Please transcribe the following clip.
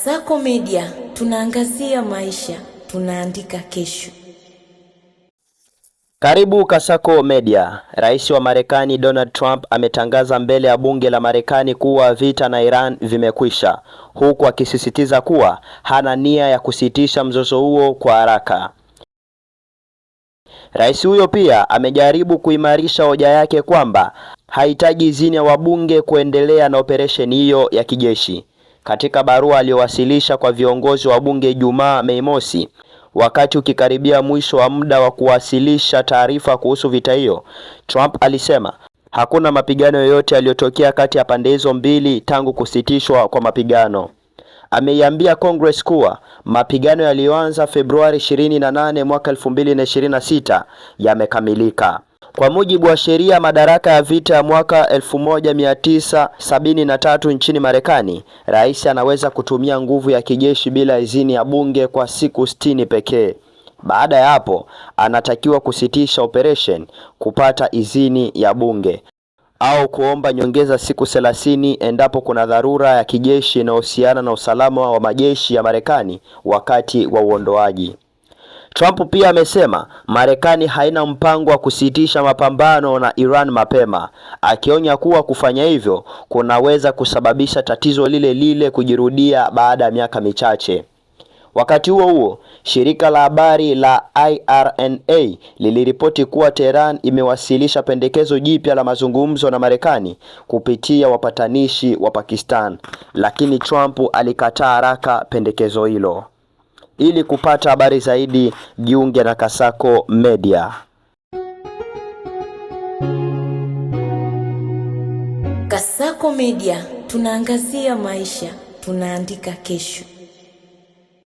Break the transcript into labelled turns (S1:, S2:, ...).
S1: Kasako Media, tunaangazia maisha, tunaandika kesho.
S2: Karibu Kasako Media. Rais wa Marekani Donald Trump ametangaza mbele ya bunge la Marekani kuwa vita na Iran vimekwisha, huku akisisitiza kuwa hana nia ya kusitisha mzozo huo kwa haraka. Rais huyo pia amejaribu kuimarisha hoja yake kwamba hahitaji idhini ya wabunge kuendelea na operesheni hiyo ya kijeshi. Katika barua aliyowasilisha kwa viongozi wa bunge Ijumaa Mei Mosi, wakati ukikaribia mwisho wa muda wa kuwasilisha taarifa kuhusu vita hiyo, Trump alisema hakuna mapigano yoyote yaliyotokea kati ya pande hizo mbili tangu kusitishwa kwa mapigano. Ameiambia Congress kuwa mapigano yaliyoanza Februari 28 mwaka 2026 yamekamilika. Kwa mujibu wa sheria madaraka ya vita ya mwaka 1973 nchini Marekani, rais anaweza kutumia nguvu ya kijeshi bila idhini ya bunge kwa siku 60 pekee. Baada ya hapo, anatakiwa kusitisha operation, kupata idhini ya bunge au kuomba nyongeza siku 30 endapo kuna dharura ya kijeshi inayohusiana na usalama wa majeshi ya Marekani wakati wa uondoaji. Trump pia amesema Marekani haina mpango wa kusitisha mapambano na Iran mapema, akionya kuwa kufanya hivyo kunaweza kusababisha tatizo lile lile kujirudia baada ya miaka michache. Wakati huo huo, shirika la habari la IRNA liliripoti kuwa Tehran imewasilisha pendekezo jipya la mazungumzo na Marekani kupitia wapatanishi wa Pakistan, lakini Trump alikataa haraka pendekezo hilo. Ili kupata habari zaidi, jiunge na Kasako Media.
S1: Kasako Media, tunaangazia maisha, tunaandika kesho.